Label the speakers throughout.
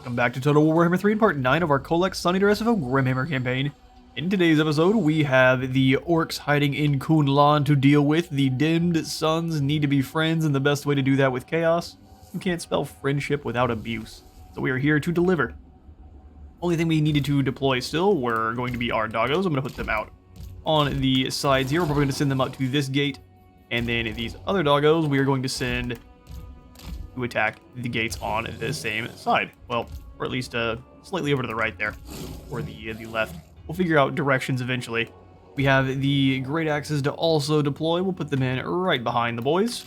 Speaker 1: Welcome back to Total War Warhammer 3 in part 9 of our Kholek Suneater SFO Grimhammer campaign. In today's episode, we have the orcs hiding in Kunlan to deal with. The dimmed suns need to be friends, and the best way to do that with chaos. You can't spell friendship without abuse. So we are here to deliver. Only thing we needed to deploy still were going to be our doggos. I'm going to put them out on the sides here. We're probably going to send them out to this gate. And then these other doggos we are going to send to attack the gates on the same side. Well, or at least slightly over to the right there, or the left. We'll figure out directions eventually. We have the great axes to also deploy. We'll put them in right behind the boys.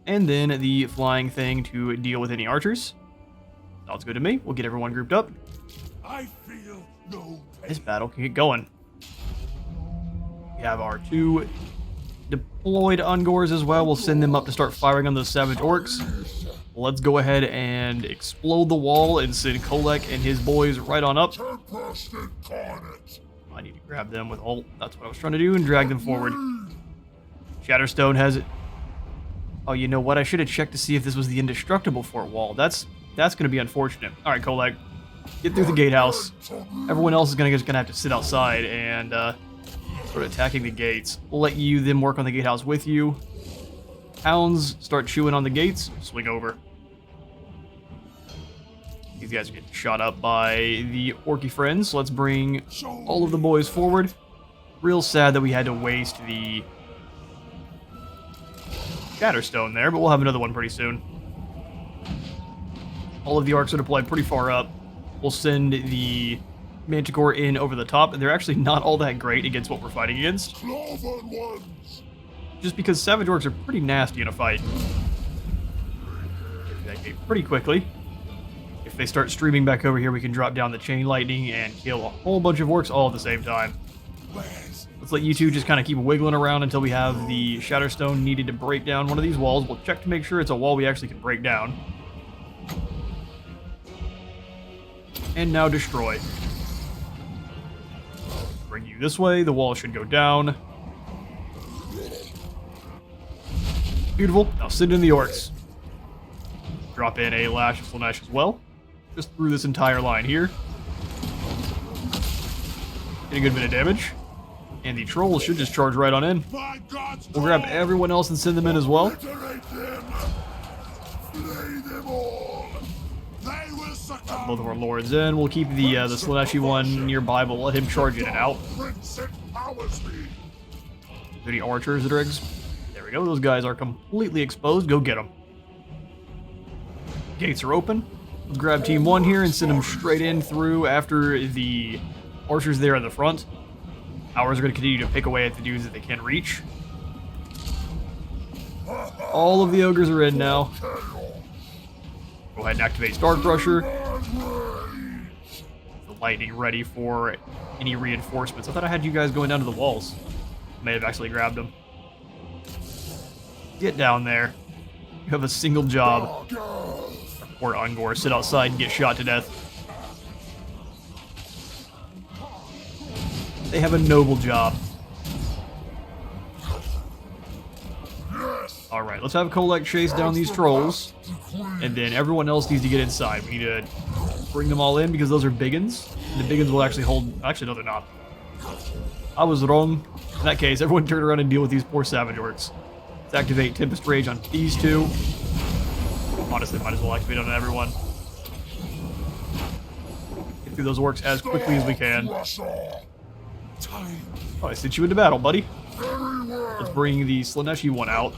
Speaker 1: And then the flying thing to deal with any archers. Sounds good to me. We'll get everyone grouped up.
Speaker 2: I feel no pain.
Speaker 1: This battle can get going. We have our two deployed Ungors as well. We'll send them up to start firing on those savage orcs. Let's go ahead and explode the wall and send Kholek and his boys right on up. I need to grab them with ult. That's what I was trying to do, and drag them forward. Shatterstone has it. Oh, you know what? I should have checked to see if this was the indestructible fort wall. That's going to be unfortunate. All right, Kholek, get through the gatehouse. Everyone else is going to have to sit outside and start attacking the gates. We'll let you then work on the gatehouse with you. Hounds start chewing on the gates. Swing over. These guys are getting shot up by the orky friends. So let's bring all of the boys forward. Real sad that we had to waste the Shatterstone there, but we'll have another one pretty soon. All of the arcs are deployed pretty far up. We'll send the Manticore in over the top, and they're actually not all that great against what we're fighting against. Just because Savage Orcs are pretty nasty in a fight. Get that gate pretty quickly. If they start streaming back over here, we can drop down the Chain Lightning and kill a whole bunch of orcs all at the same time. Let's let you two just kind of keep wiggling around until we have the Shatterstone needed to break down one of these walls. We'll check to make sure it's a wall we actually can break down. And now destroy. Bring you this way. The wall should go down. Beautiful. Now send in the orcs. Drop in a Lash of Slanesh as well. Just through this entire line here. Get a good bit of damage. And the trolls should just charge right on in. We'll grab everyone else and send them in as well. Both of our lords in. We'll keep the Slaneshi one nearby, but we'll let him charge in and out. Any archers that are There we go. Those guys are completely exposed. Go get them. Gates are open. Let's grab Team 1 here and send them straight in through after the archers there in the front. Ours are going to continue to pick away at the dudes that they can reach. All of the ogres are in now. Go ahead and activate Starcrusher. The lightning ready for any reinforcements. I thought I had you guys going down to the walls. May have actually grabbed them. Get down there. You have a single job. Or Ungor, sit outside and get shot to death. They have a noble job. Alright, let's have Kholek chase down these trolls. And then everyone else needs to get inside. We need to bring them all in because those are biggins. And the biggins will actually hold... Actually, no, they're not. I was wrong. In that case, everyone turn around and deal with these poor Savage Orcs. Let's activate Tempest Rage on these two. Honestly, might as well activate on everyone. Get through those orcs as quickly as we can. Oh, I sent you into battle, buddy. Let's bring the Slaneshi one out.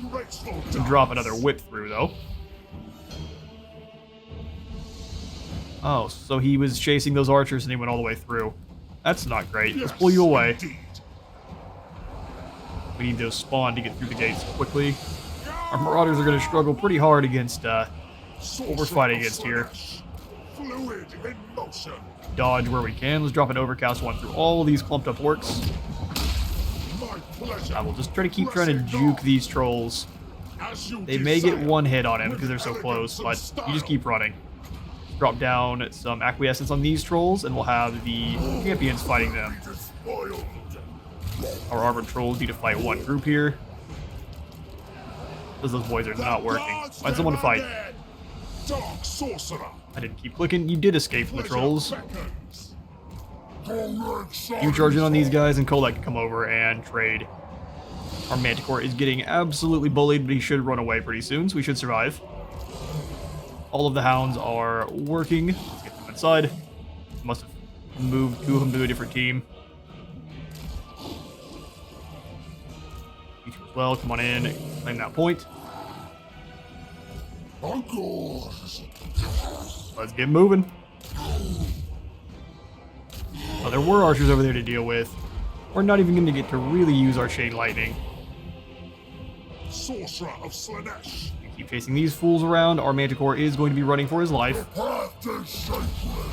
Speaker 1: And drop another whip through, though. Oh, so he was chasing those archers and he went all the way through. That's not great. Let's pull you away. We need those spawn to get through the gates quickly. Our Marauders are going to struggle pretty hard against what we're fighting against here. Dodge where we can. Let's drop an Overcast one through all these clumped up orcs. I will just try to trying to juke these trolls. They may get one hit on him because they're so close, but you just keep running. Drop down some acquiescence on these trolls, and we'll have the champions fighting them. Our armored trolls need to fight one group here. Because those boys are not working. Find someone to fight.
Speaker 2: Dark sorcerer.
Speaker 1: I didn't keep clicking. You did escape from the trolls.
Speaker 2: Beckons. Kholek
Speaker 1: You charge in on these guys, and Kholek can come over and trade. Our Manticore is getting absolutely bullied, but he should run away pretty soon, so we should survive. All of the hounds are working. Let's get them inside. Must have moved two of them to a different team. You two as well, come on in, claim that point. Let's get moving. Oh, there were archers over there to deal with. We're not even going to get to really use our chain lightning.
Speaker 2: Sorcerer of Slanesh.
Speaker 1: Keep chasing these fools around. Our Manticore is going to be running for his life.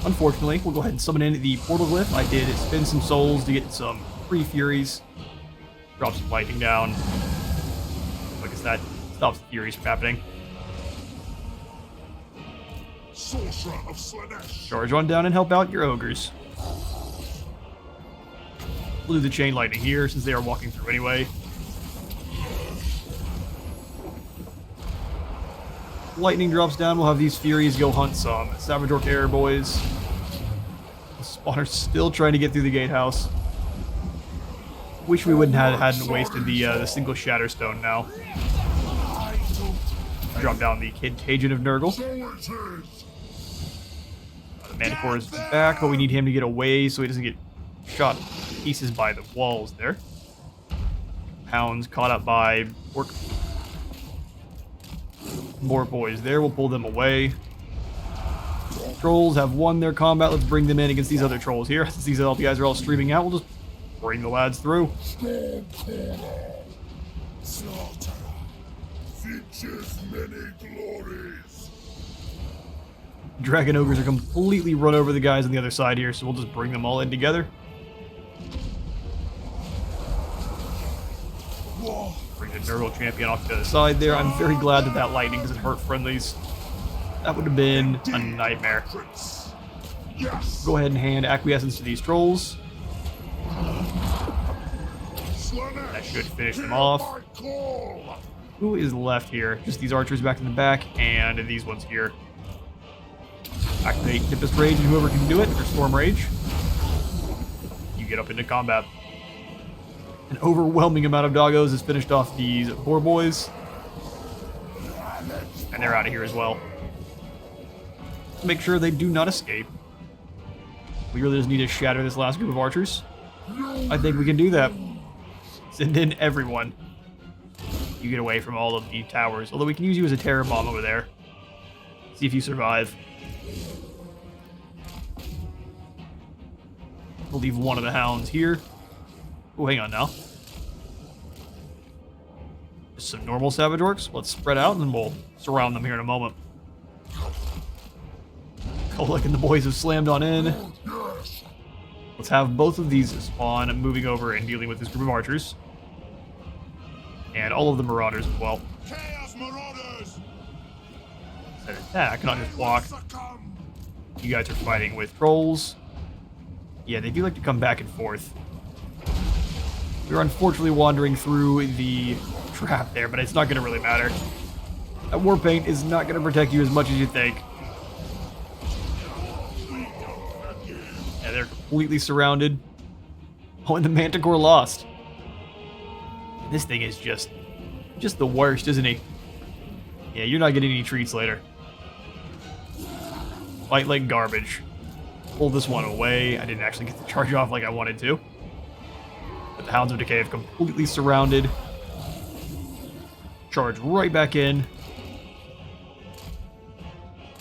Speaker 1: Unfortunately, we'll go ahead and summon in the portal glyph. I did spend some souls to get some free furies. Drop some lightning down. I guess that stops the furies from happening.
Speaker 2: Sorcerer of Slanesh.
Speaker 1: Charge on down and help out your ogres. We'll do the chain lightning here since they are walking through anyway. Lightning drops down, we'll have these Furies go hunt some Savage Orc Air boys. The spawner's still trying to get through the gatehouse. Wish we wouldn't have hadn't wasted the single Shatterstone now. Drop down the Contagion of Nurgle. The Manticore is back, but we need him to get away so he doesn't get shot to pieces by the walls there. Hounds caught up by Orc. More boys there, we'll pull them away. Trolls have won their combat, let's bring them in against these other trolls here. Since these guys are all streaming out, we'll just bring the lads through.
Speaker 2: Slaughter features many glories.
Speaker 1: Dragon Ogres are completely run over the guys on the other side here, so we'll just bring them all in together. Bring the Nurgle champion off to the other side there. I'm very glad that that lightning doesn't hurt friendlies. That would have been a nightmare.
Speaker 2: Yes.
Speaker 1: Go ahead and hand acquiescence to these trolls. That should finish them off. Who is left here? Just these archers back in the back, and these ones here. Activate Tempest Rage, and whoever can do it, or Storm Rage. You get up into combat. An overwhelming amount of doggos has finished off these boar boys. And they're out of here as well. Make sure they do not escape. We really just need to shatter this last group of archers. I think we can do that. Send in everyone. You get away from all of the towers. Although we can use you as a terror bomb over there. See if you survive. We'll leave one of the hounds here. Oh, hang on now. Just some normal Savage Orcs. Let's spread out and then we'll surround them here in a moment. Kholek and the boys have slammed on in. Let's have both of these spawn moving over and dealing with this group of archers. And all of the marauders as well.
Speaker 2: Chaos Marauders.
Speaker 1: Set attack, not just block. You guys are fighting with trolls. Yeah, they do like to come back and forth. We're unfortunately wandering through the trap there, but it's not going to really matter. That Warpaint is not going to protect you as much as you think. Yeah, they're completely surrounded. Oh, and the Manticore lost. This thing is just the worst, isn't he? Yeah, you're not getting any treats later. Fight like garbage. Pull this one away. I didn't actually get the charge off like I wanted to. But the Hounds of Decay have completely surrounded. Charge right back in.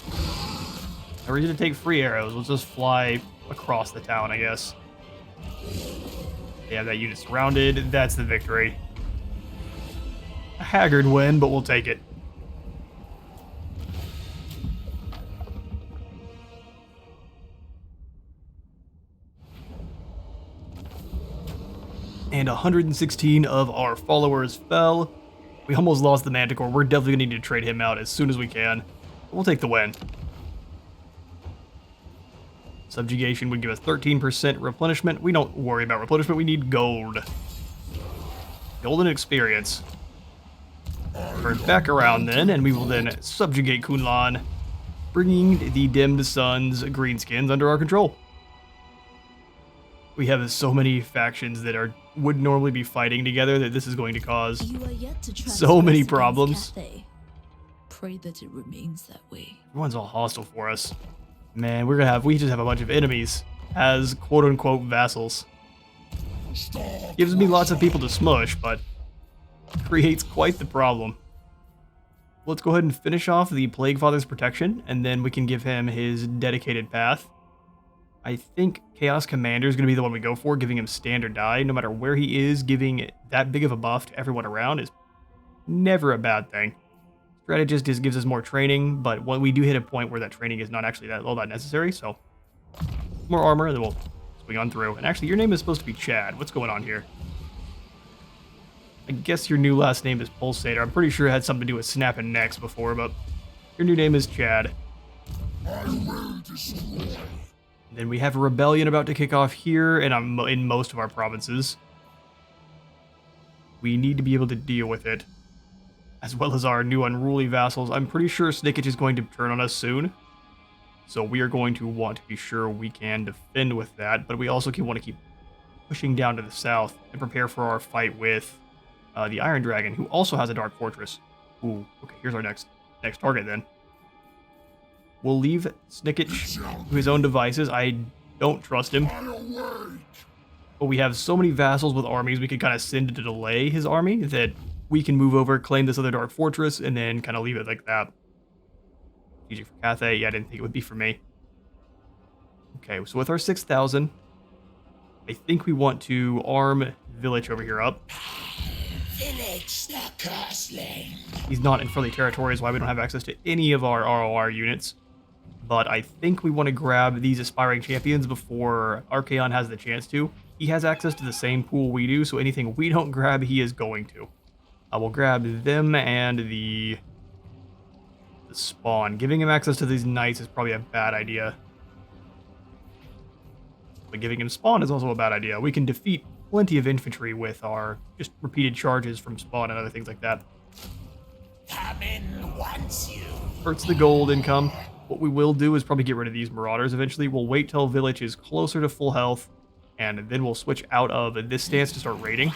Speaker 1: Now we're going to take free arrows. Let's just fly across the town, I guess. They have that unit surrounded. That's the victory. A haggard win, but we'll take it. And 116 of our followers fell. We almost lost the Manticore. We're definitely going to need to trade him out as soon as we can. We'll take the win. Subjugation would give us 13% replenishment. We don't worry about replenishment. We need gold. Golden experience. Turn back around then, and we will then subjugate Kunlan. bringing the Dimmed Suns greenskins under our control. We have so many factions that would normally be fighting together that this is going to cause
Speaker 3: You are yet to
Speaker 1: so many
Speaker 3: transgress
Speaker 1: problems.
Speaker 3: against Cathay. Pray that it remains that way.
Speaker 1: Everyone's all hostile for us. Man, we just have a bunch of enemies as quote-unquote vassals. Gives me lots of people to smush, but creates quite the problem. Let's go ahead and finish off the Plague Father's protection, and then we can give him his dedicated path. I think Chaos Commander is going to be the one we go for, giving him standard die. No matter where he is, giving that big of a buff to everyone around is never a bad thing. Strategist just gives us more training, but when we do hit a point where that training is not actually all that necessary, so more armor, and then we'll swing on through. And actually, your name is supposed to be Chad. What's going on here? I guess your new last name is Pulsator. I'm pretty sure it had something to do with snapping necks before, but your new name is Chad.
Speaker 2: I will destroy.
Speaker 1: Then we have a rebellion about to kick off here and in most of our provinces. We need to be able to deal with it, as well as our new unruly vassals. I'm pretty sure Snickage is going to turn on us soon, so we are going to want to be sure we can defend with that, but we also want to keep pushing down to the south and prepare for our fight with the Iron Dragon, who also has a Dark Fortress. Ooh, okay, here's our next target then. We'll leave Snickage to his own devices. I don't trust him. But we have so many vassals with armies we could kind of send to delay his army that we can move over, claim this other Dark Fortress, and then kind of leave it like that. Strategic for Cathay. Yeah, I didn't think it would be for me. Okay, so with our 6,000, I think we want to arm Village over here up.
Speaker 2: Village the cursed land.
Speaker 1: He's not in friendly territory, is why we don't have access to any of our ROR units. But I think we want to grab these aspiring champions before Archaon has the chance to. He has access to the same pool we do, so anything we don't grab, he is going to. I will grab them and the spawn. Giving him access to these knights is probably a bad idea. But giving him spawn is also a bad idea. We can defeat plenty of infantry with our just repeated charges from spawn and other things like that.
Speaker 2: Come in once you.
Speaker 1: Hurts the gold income. What we will do is probably get rid of these marauders eventually. We'll wait till Village is closer to full health, and then we'll switch out of this stance to start raiding.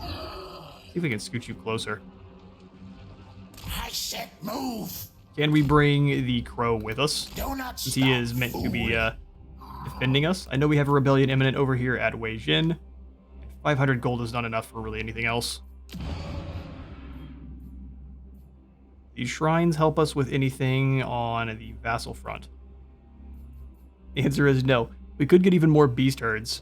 Speaker 1: See if we can scoot you closer.
Speaker 2: I said move.
Speaker 1: Can we bring the crow with us?
Speaker 2: Do not
Speaker 1: Since he is meant to be defending us. I know we have a rebellion imminent over here at Wei Jin. 500 gold is not enough for really anything else. These shrines help us with anything on the vassal front. The answer is no. We could get even more beast herds.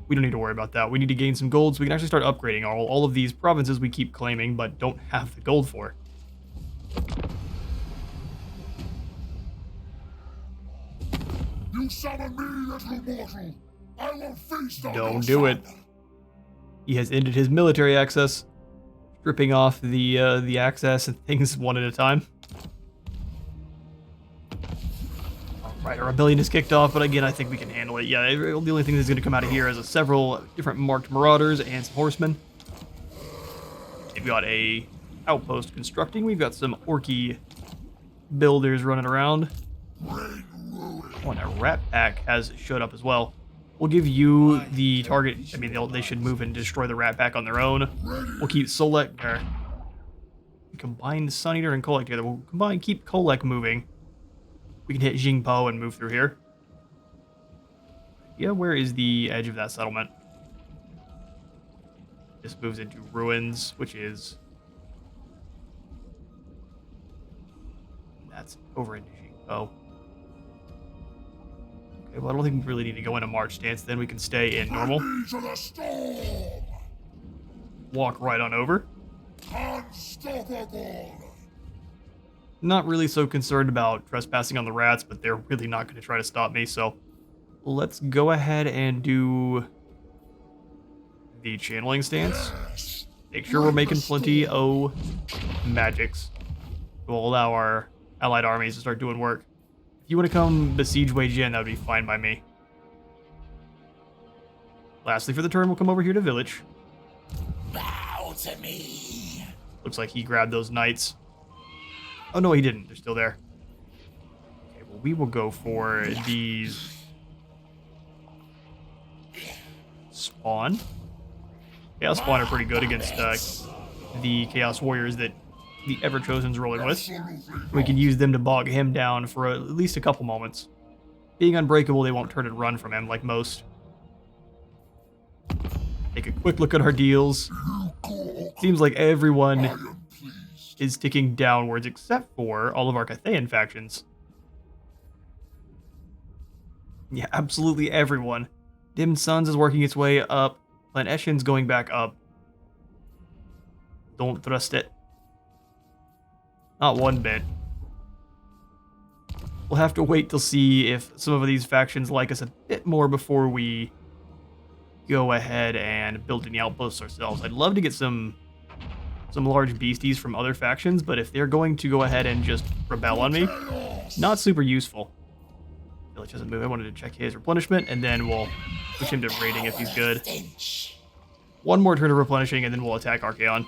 Speaker 1: We don't need to worry about that. We need to gain some gold so we can actually start upgrading all of these provinces we keep claiming but don't have the gold for.
Speaker 2: You summon me, little mortal. I will feast on
Speaker 1: Don't
Speaker 2: your
Speaker 1: do it.
Speaker 2: son.
Speaker 1: He has ended his military access, stripping off the access and things one at a time. Alright, our rebellion is kicked off, but again, I think we can handle it. Yeah, the only thing that's going to come out of here is several different marked marauders and some horsemen. We've got a outpost constructing. We've got some orky builders running around. Oh, and a rat pack has showed up as well. We'll give you the target. I mean, they should move and destroy the rat pack on their own. We'll keep Solek, or combine Suneater and Kholek together. We'll keep Kholek moving. We can hit Jingpo and move through here. Yeah, where is the edge of that settlement? This moves into ruins, which is... That's over into Jingpo. Okay, well, I don't think we really need to go in a march stance. Then we can stay in normal.
Speaker 2: To the storm.
Speaker 1: Walk right on over.
Speaker 2: Unstoppable.
Speaker 1: Not really so concerned about trespassing on the rats, but they're really not going to try to stop me, so let's go ahead and do the channeling stance.
Speaker 2: Yes.
Speaker 1: Make sure we're making plenty of magics. We'll allow our allied armies to start doing work. If you want to come besiege Wei Jin, that would be fine by me. Lastly, for the turn, we'll come over here to Village.
Speaker 2: Bow to me.
Speaker 1: Looks like he grabbed those knights. Oh, no, he didn't. They're still there. Okay, well, we will go for these... Spawn. Chaos Spawn are pretty good against the Chaos Warriors that the Ever-Chosen's rolling with. We can use them to bog him down for at least a couple moments. Being unbreakable, they won't turn and run from him like most. Take a quick look at our deals. Seems like everyone is ticking downwards except for all of our Cathayan factions. Yeah, absolutely everyone. Dim Suns is working its way up. Clan Eshin's going back up. Don't thrust it. Not one bit. We'll have to wait to see if some of these factions like us a bit more before we go ahead and build any outposts ourselves. I'd love to get some large beasties from other factions, but if they're going to go ahead and just rebel on me, not super useful. Village doesn't move. I wanted to check his replenishment, and then we'll push him to raiding if he's good. One more turn of replenishing, and then we'll attack Archaon.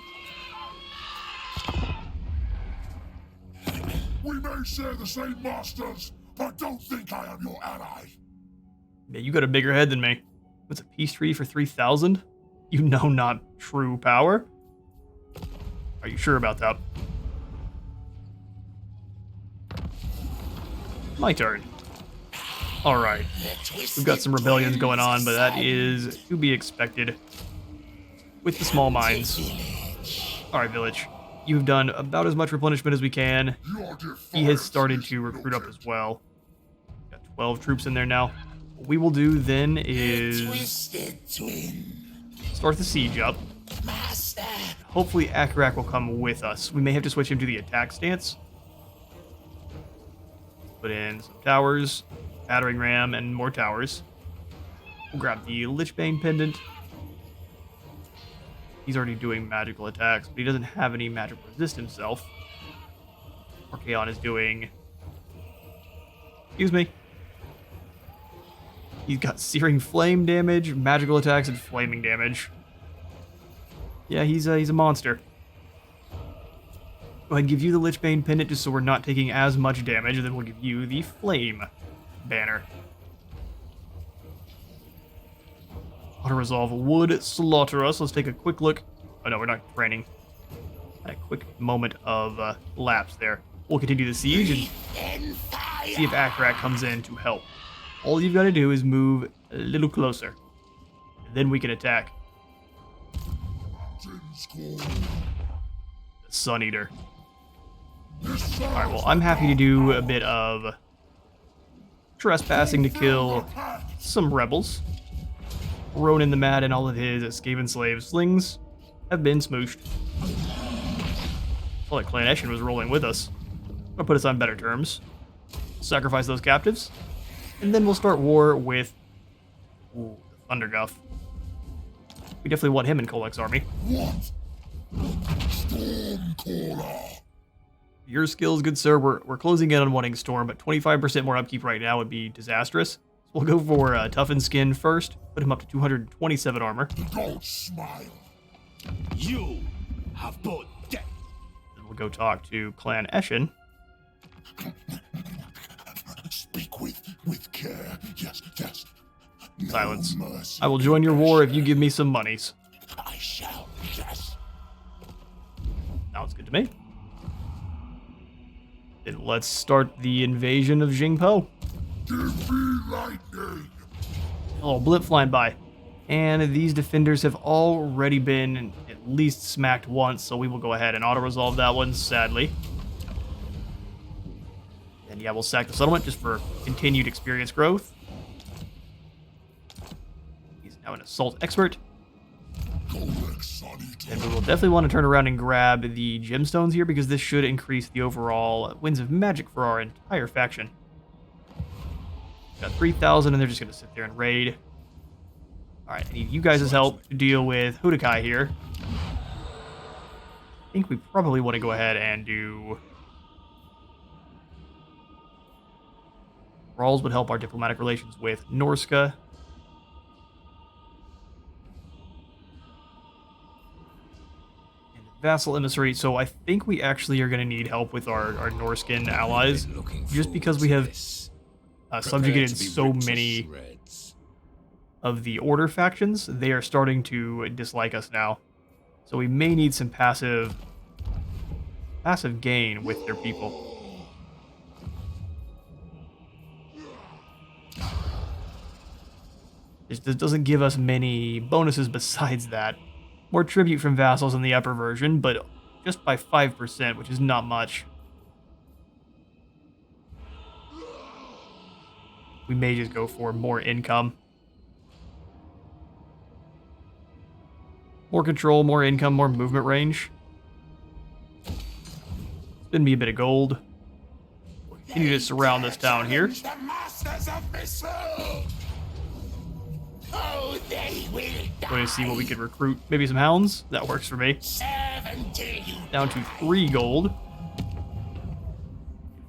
Speaker 2: We may share the same masters, but don't think I am your ally.
Speaker 1: Yeah, you got a bigger head than me. What's a peace treaty for 3,000? You know not true power? Are you sure about that? My turn. Alright. We've got some rebellions going on, but that is to be expected with the small mines. Alright, village. You've done about as much replenishment as we can. He has started to recruit up as well. Got 12 troops in there now. What we will do then is start the siege up. Hopefully Akarak will come with us. We may have to switch him to the attack stance. Put in some towers, battering ram, and more towers. We'll grab the Lichbane pendant. He's already doing magical attacks, but he doesn't have any magic resist himself. Archaon is doing... Excuse me. He's got searing flame damage, magical attacks, and flaming damage. Yeah, he's a monster. Go ahead and give you the Lichbane pendant just so we're not taking as much damage, and then we'll give you the flame banner. Auto-resolve would slaughter us. Let's take a quick look. Oh no, we're not training. A quick moment of lapse there. We'll continue the siege and see if Akarak comes in to help. All you've got to do is move a little closer. And then we can attack. The Suneater. Alright, well, I'm happy to do a bit of trespassing to kill some rebels. Ronan the Mad and all of his Skaven slave slings have been smooshed. I feel like Clan Eshin was rolling with us. Gonna put us on better terms. Sacrifice those captives. And then we'll start war with the Thunderguff. We definitely want him in Kholek's army.
Speaker 2: What? Stormcaller.
Speaker 1: Your skills, good sir. We're closing in on wanting Storm, but 25% more upkeep right now would be disastrous. So we'll go for Toughened Skin first. Put him up to 227 armor.
Speaker 2: Don't smile.
Speaker 4: You have brought death.
Speaker 1: Then we'll go talk to Clan Eshin.
Speaker 2: Speak with care. Yes, yes. No
Speaker 1: Silence.
Speaker 2: mercy.
Speaker 1: I will join your war if you give me some monies.
Speaker 2: I shall, yes.
Speaker 1: Sounds good to me. Then let's start the invasion of Jingpo.
Speaker 2: Give me lightning.
Speaker 1: Oh, blip flying by. And these defenders have already been at least smacked once, so we will go ahead and auto-resolve that one, sadly. And yeah, we'll sack the settlement just for continued experience growth. He's now an assault expert. And we will definitely want to turn around and grab the gemstones here because this should increase the overall winds of magic for our entire faction. Got 3,000 and they're just going to sit there and raid. Alright, I need you guys' help to deal with Hudakai here. I think we probably want to go ahead and do... Rawls would help our diplomatic relations with Norska. Vassal emissary, so I think we actually are going to need help with our Norskin allies, just because we have subjugated so many of the Order factions. They are starting to dislike us now, so we may need some passive gain with their people. This doesn't give us many bonuses besides that. More tribute from vassals in the upper version, but just by 5%, which is not much. We may just go for more income. More control, more income, more movement range. Spend me a bit of gold. We'll continue to surround this town here. Going to see what we could recruit. Maybe some hounds. That works for me. Down to 3 gold.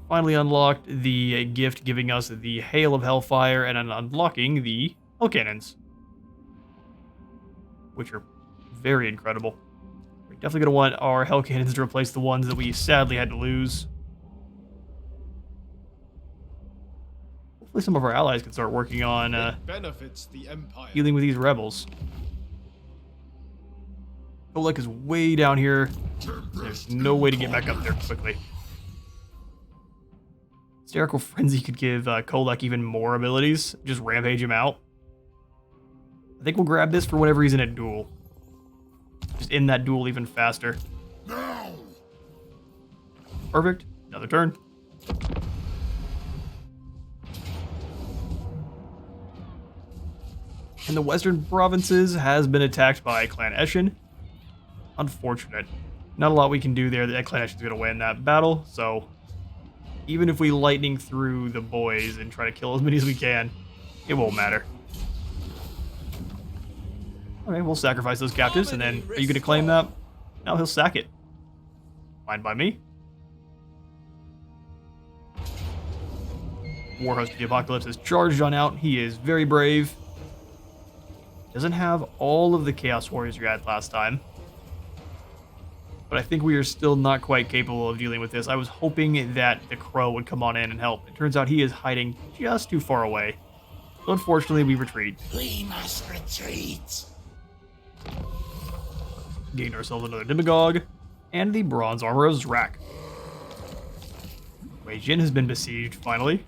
Speaker 1: Finally unlocked the gift, giving us the Hail of Hellfire, and unlocking the Hell Cannons, which are very incredible. We're definitely going to want our Hell Cannons to replace the ones that we sadly had to lose. Hopefully some of our allies can start working on
Speaker 5: benefits the Empire.
Speaker 1: Dealing with these rebels. Kholek is way down here. There's no way to get back up there quickly. Hysterical Frenzy could give Kholek even more abilities. Just rampage him out. I think we'll grab this for whenever he's in a duel. Just end that duel even faster. Perfect. Another turn. And the Western Provinces has been attacked by Clan Eshin. Unfortunate. Not a lot we can do there. That Clan Eshin's going to win that battle, so even if we lightning through the boys and try to kill as many as we can, it won't matter. Okay, we'll sacrifice those captives, and then are you going to claim that? No, he'll sack it. Fine by me. Warhost of the Apocalypse has charged on out. He is very brave. Doesn't have all of the Chaos Warriors we had last time. But I think we are still not quite capable of dealing with this. I was hoping that the Crow would come on in and help. It turns out he is hiding just too far away. So unfortunately, we retreat.
Speaker 4: We must retreat.
Speaker 1: Gained ourselves another Demagogue. And the Bronze Armor of Zrak. Wei Jin has been besieged, finally.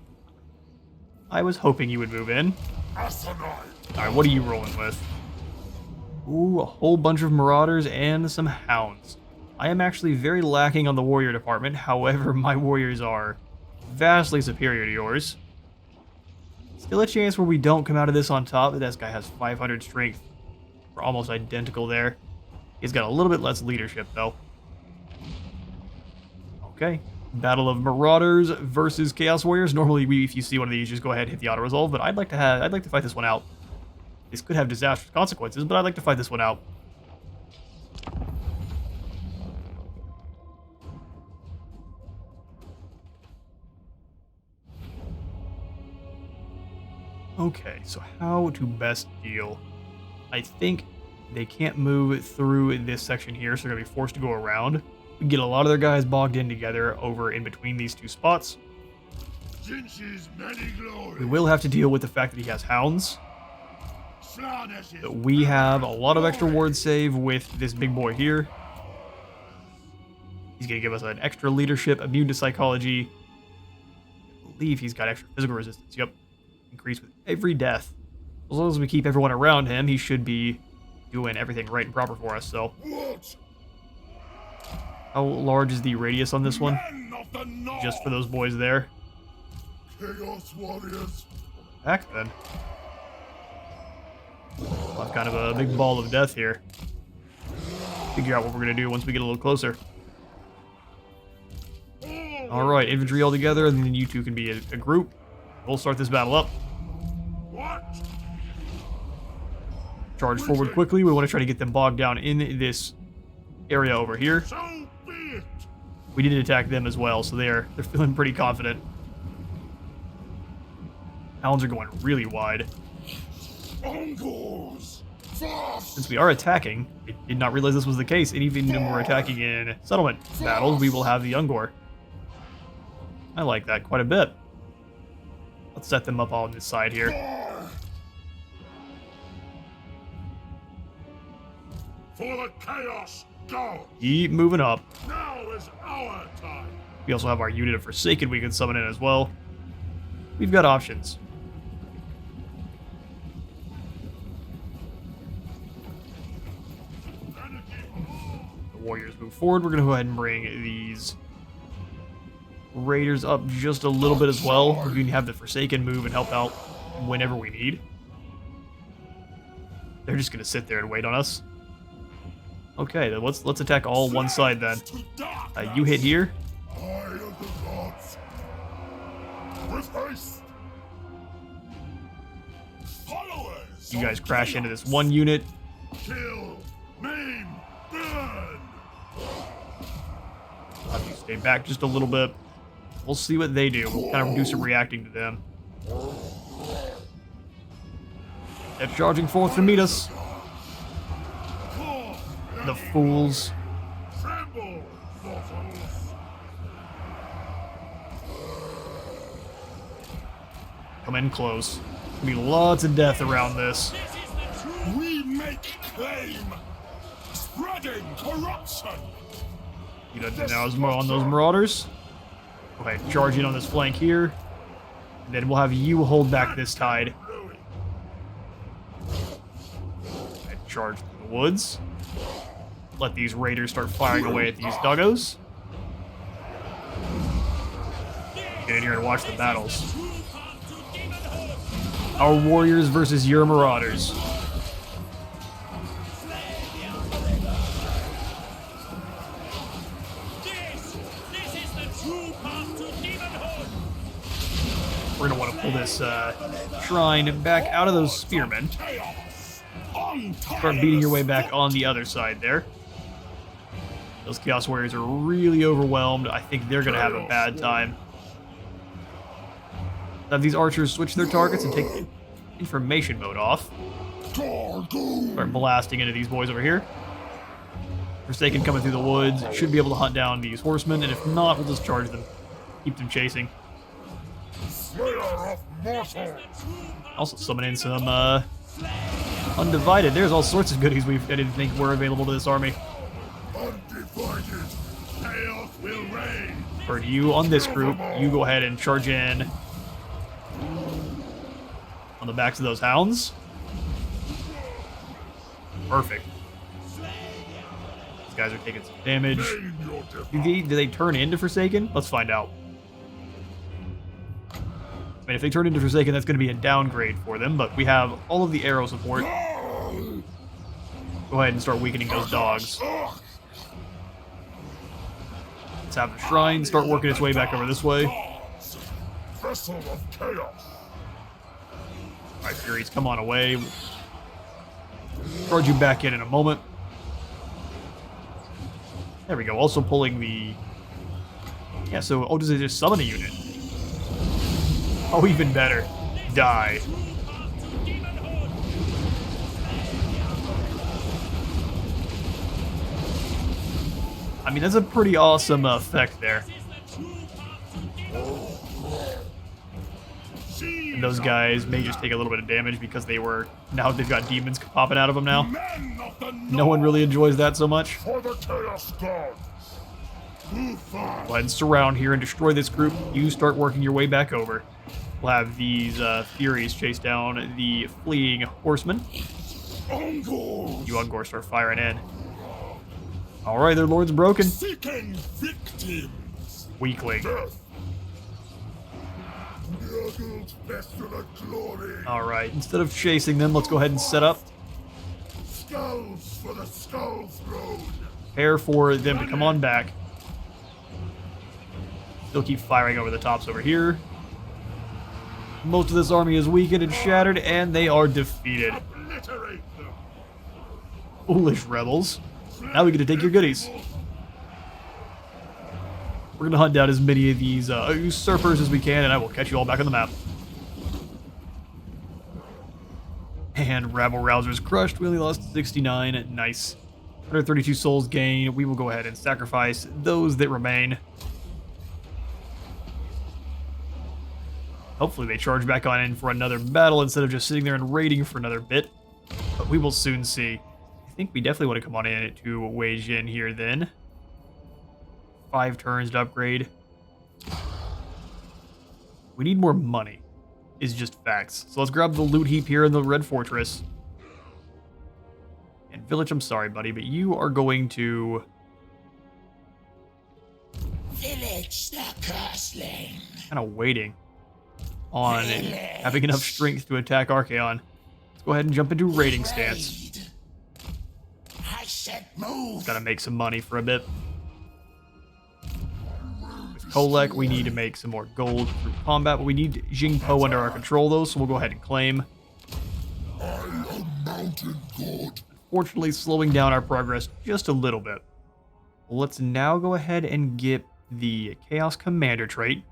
Speaker 1: I was hoping you would move in. Alright, what are you rolling with? Ooh, a whole bunch of Marauders and some Hounds. I am actually very lacking on the warrior department. However, my warriors are vastly superior to yours. Still a chance where we don't come out of this on top. This guy has 500 strength. We're almost identical there. He's got a little bit less leadership, though. Okay. Battle of Marauders versus Chaos Warriors. Normally, if you see one of these, just go ahead and hit the auto resolve. But I'd like to fight this one out. This could have disastrous consequences, but I'd like to fight this one out. Okay, so how to best deal? I think they can't move through this section here, so they're going to be forced to go around. We can get a lot of their guys bogged in together over in between these two spots. We will have to deal with the fact that he has hounds. We have a lot of extra ward save with this big boy here. He's going to give us an extra leadership, immune to psychology. I believe he's got extra physical resistance. Yep. Increase with every death. As long as we keep everyone around him, he should be doing everything right and proper for us, so. How large is the radius on this one? Just for those boys there.
Speaker 2: Chaos Warriors.
Speaker 1: Back then. Well, I've kind of a big ball of death here. Figure out what we're going to do once we get a little closer. Alright, infantry all together, and then you two can be a group. We'll start this battle up. Charge forward quickly. We want to try to get them bogged down in this area over here. We did attack them as well, so they're feeling pretty confident. Hounds are going really wide.
Speaker 2: Uncles,
Speaker 1: Since we are attacking, I did not realize this was the case, and even when we're attacking in settlement battles, we will have the Ungor. I like that quite a bit. Let's set them up all on this side here.
Speaker 2: For the chaos, go!
Speaker 1: Keep moving up.
Speaker 2: Now is our time.
Speaker 1: We also have our unit of Forsaken we can summon in as well. We've got options. The warriors move forward. We're going to go ahead and bring these raiders up just a little bit as well. We can have the Forsaken move and help out whenever we need. They're just going to sit there and wait on us. Okay, then let's attack all one side then. You hit here.
Speaker 2: Eye of the gods. With haste. Followers.
Speaker 1: You guys crash into this one unit.
Speaker 2: Kill, maim, burn.
Speaker 1: Have you stay back just a little bit. We'll see what they do. We'll kind of do some reacting to them. They're charging forth to meet us. The fools.
Speaker 2: Tremble, mortals.
Speaker 1: Come in close. There'll be lots of death around this.
Speaker 2: We make claim. Spreading corruption.
Speaker 1: You know, now is more on those marauders. Okay, charge in on this flank here. And then we'll have you hold back this tide. Okay, charge through the woods. Let these raiders start firing away at these doggos. Get in here and watch the battles. Our warriors versus your marauders. We're gonna want to pull this shrine back out of those spearmen. Start beating your way back on the other side there. Those Chaos Warriors are really overwhelmed. I think they're gonna have a bad time. Have these archers switch their targets and take information mode off. Start blasting into these boys over here. Forsaken coming through the woods. Should be able to hunt down these horsemen, and if not, we'll just charge them. Keep them chasing.
Speaker 2: Slayer of mortal.
Speaker 1: Also summon in some Undivided. There's all sorts of goodies I didn't think were available to this army.
Speaker 2: Undivided. Chaos will reign.
Speaker 1: For you on this group, you go ahead and charge in on the backs of those hounds. Perfect. These guys are taking some damage. Do they turn into Forsaken? Let's find out. I mean, if they turn into Forsaken, that's going to be a downgrade for them, but we have all of the arrow support. Go ahead and start weakening those dogs. Let's have the shrine start working its way back over this way.
Speaker 2: Vessel of chaos.
Speaker 1: Alright, Furies, come on away. Charge you back in a moment. There we go. Also pulling the... Yeah, so... Oh, does it just summon a unit? Oh, even better. Die. I mean, that's a pretty awesome effect there. And those guys may just take a little bit of damage because now they've got demons popping out of them now. No one really enjoys that so much.
Speaker 2: For the chaos gods.
Speaker 1: Go ahead and surround here and destroy this group. You start working your way back over. We'll have these Furies chase down the fleeing horsemen. You Ungor start firing in. Alright, their lord's broken.
Speaker 2: Seeking victims.
Speaker 1: Weakling. Alright, instead of chasing them, let's go ahead and set up.
Speaker 2: Skulls for the skull throne.
Speaker 1: Prepare for them to come on back. Still keep firing over the tops over here. Most of this army is weakened and shattered, and they are defeated.
Speaker 2: Obliterate them.
Speaker 1: Foolish rebels. Now we get to take your goodies. We're going to hunt down as many of these usurpers as we can, and I will catch you all back on the map. And rabble rousers crushed. We only lost 69. Nice. 132 souls gained. We will go ahead and sacrifice those that remain. Hopefully they charge back on in for another battle instead of just sitting there and raiding for another bit. But we will soon see. I think we definitely want to come on in to Wei Jin here then. 5 turns to upgrade. We need more money, is just facts. So let's grab the loot heap here in the Red Fortress. And Village, I'm sorry, buddy, but you are going to...
Speaker 4: Village the Cursling.
Speaker 1: kind of waiting on having enough strength to attack Archaon. Let's go ahead and jump into raiding stance.
Speaker 4: I said move.
Speaker 1: Gotta make some money for a bit. With Kholek, we need to make some more gold through combat, but we need Jingpo under our control though, so we'll go ahead and claim.
Speaker 2: I am mountain god.
Speaker 1: Fortunately, slowing down our progress just a little bit. Let's now go ahead and get the Chaos Commander trait,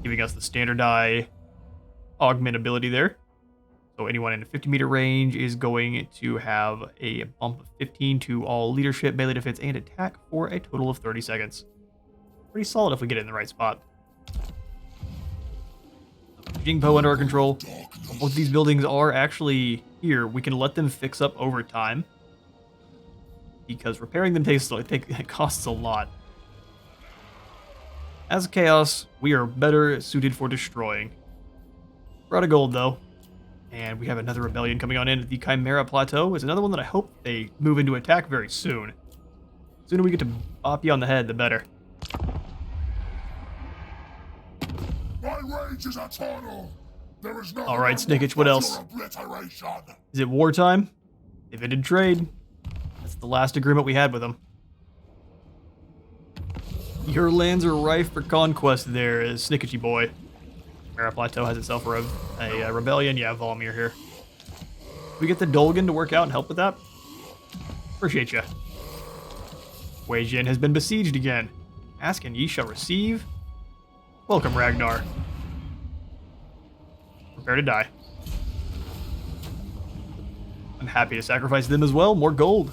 Speaker 1: giving us the standard eye augment ability there. So anyone in a 50-meter range is going to have a bump of 15 to all leadership, melee defense, and attack for a total of 30 seconds. Pretty solid if we get it in the right spot. Jingpo under our control. Both these buildings are actually here. We can let them fix up over time, because repairing them it costs a lot. As Chaos, we are better suited for destroying. We're out of gold, though. And we have another rebellion coming on in. The Chimera Plateau is another one that I hope they move into attack very soon. The sooner we get to bop you on the head, the better.
Speaker 2: My rage is eternal. There is no.
Speaker 1: All right, Snickage, what else?
Speaker 2: Obliteration.
Speaker 1: Is it wartime? If it did trade, that's the last agreement we had with them. Your lands are rife for conquest there, Snicketty boy. Chimera Plateau has itself a rebellion. Yeah, Volmir here. We get the Dolgan to work out and help with that? Appreciate ya. Wei Jin has been besieged again. Ask and ye shall receive. Welcome, Ragnar. Prepare to die. I'm happy to sacrifice them as well. More gold.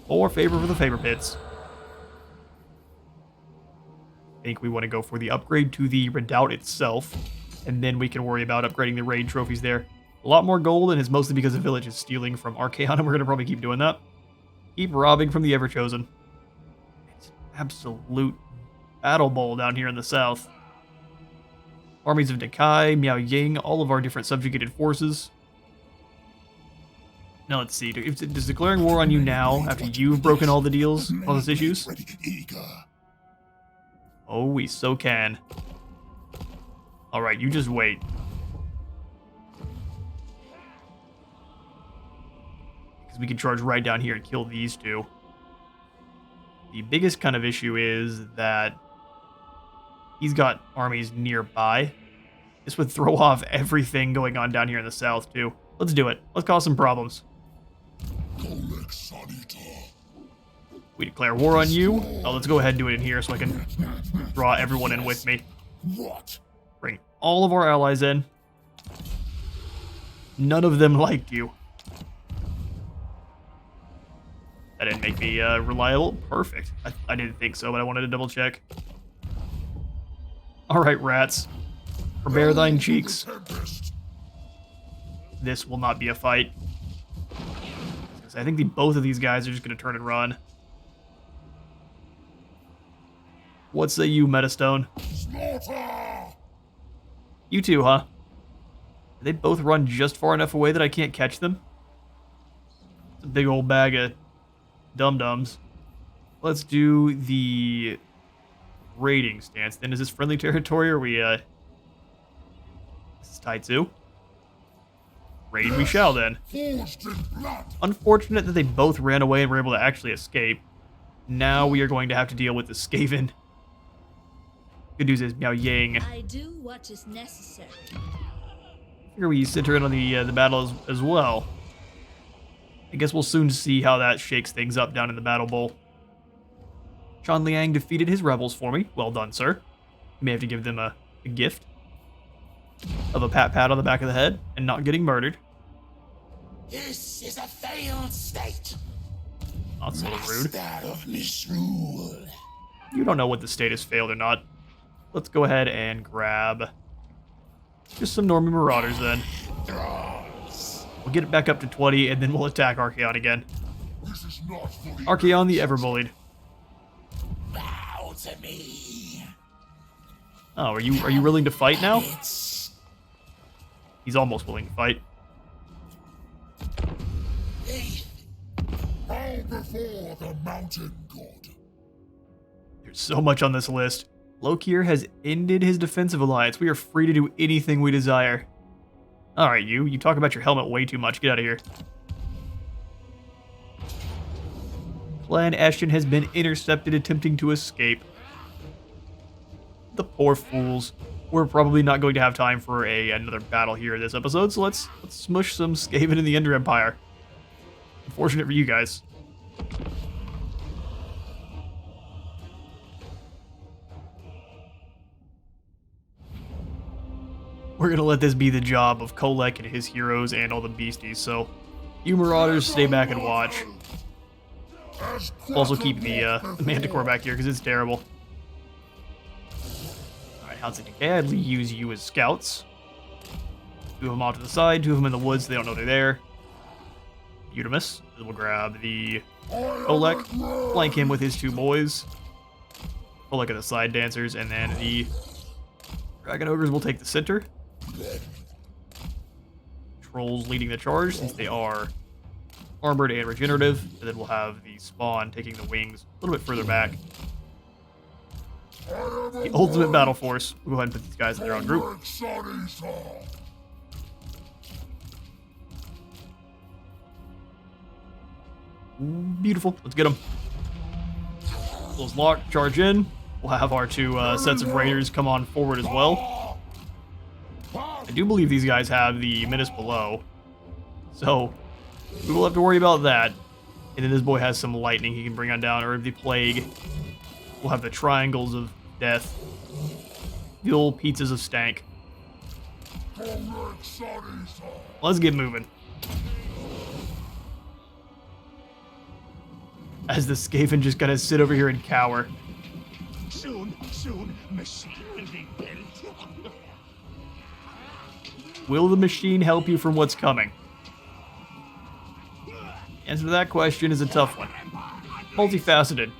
Speaker 1: More favor for the favor pits. I think we want to go for the upgrade to the redoubt itself, and then we can worry about upgrading the raid trophies there. A lot more gold, and it's mostly because the village is stealing from Archaon, and we're going to probably keep doing that. Keep robbing from the Everchosen. It's an absolute battle bowl down here in the south. Armies of Nakai, Miao Ying, all of our different subjugated forces. Now let's see, does declaring war on you now, after you've broken all the deals, cause issues?
Speaker 2: Ready, eager.
Speaker 1: Oh, we so can. Alright, you just wait. Because we can charge right down here and kill these two. The biggest kind of issue is that he's got armies nearby. This would throw off everything going on down here in the south, too. Let's do it. Let's cause some problems.
Speaker 2: Kholek Suneater.
Speaker 1: We declare war on you. Oh, let's go ahead and do it in here so I can draw everyone in with me.
Speaker 2: What?
Speaker 1: Bring all of our allies in. None of them liked you. That didn't make me reliable. Perfect. I didn't think so, but I wanted to double check. Alright, rats. Prepare thine cheeks. This will not be a fight. I think both of these guys are just going to turn and run. What say you, Metastone?
Speaker 2: Slaughter!
Speaker 1: You too, huh? They both run just far enough away that I can't catch them. It's a big old bag of dum-dums. Let's do the raiding stance. Then is this friendly territory or are we, This is Taitsu. Raid we shall then.
Speaker 2: Forged in blood.
Speaker 1: Unfortunate that they both ran away and were able to actually escape. Now we are going to have to deal with the Skaven. Good news is Miao Yang.
Speaker 3: I do what is necessary.
Speaker 1: Here we center in on the battle as well. I guess we'll soon see how that shakes things up down in the Battle Bowl. Shan Liang defeated his rebels for me. Well done, sir. You may have to give them a gift of a pat on the back of the head and not getting murdered.
Speaker 4: This is a failed state.
Speaker 1: That's a little rude.
Speaker 4: Master of misrule.
Speaker 1: You don't know what the state has failed or not. Let's go ahead and grab just some Norman Marauders then.
Speaker 4: Thralls.
Speaker 1: We'll get it back up to 20, and then we'll attack Archaon again.
Speaker 2: This is not fully
Speaker 1: Archaon the Everbullied.
Speaker 4: Bow to me.
Speaker 1: Oh, are you willing to fight now?
Speaker 4: It's
Speaker 1: He's almost willing to fight.
Speaker 2: bow before the mountain god.
Speaker 1: There's so much on this list. Lokir has ended his defensive alliance. We are free to do anything we desire. Alright, you talk about your helmet way too much. Get out of here. Clan Ashton has been intercepted attempting to escape. The poor fools. We're probably not going to have time for another battle here in this episode, so let's smush some Skaven in the Ender Empire. Unfortunate for you guys. We're gonna let this be the job of Kholek and his heroes and all the beasties, so you Marauders stay back and watch. We'll also keep the Manticore back here because it's terrible. Alright, Hounds of Decay, I'd use you as scouts. 2 of them off to the side, 2 of them in the woods, they don't know they're there. Utimus, we'll grab the Kholek, flank him with his 2 boys. Kholek are the side dancers, and then the Dragon Ogres will take the center. Trolls leading the charge since they are armored and regenerative, and then we'll have the spawn taking the wings a little bit further back. The ultimate battle force. We'll go ahead and put these guys in their own group. Beautiful. Let's get them. Those lock, charge in. We'll have our 2 sets of raiders come on forward as well. I do believe these guys have the Menace below, so we will have to worry about that. And then this boy has some lightning he can bring on down, or the plague. We'll have the triangles of death. The old pizzas of stank. Let's get moving. As the Skaven just gotta sit over here and cower.
Speaker 4: Soon, machine will be built.
Speaker 1: Will the machine help you from what's coming? The answer to that question is a tough one. Multifaceted.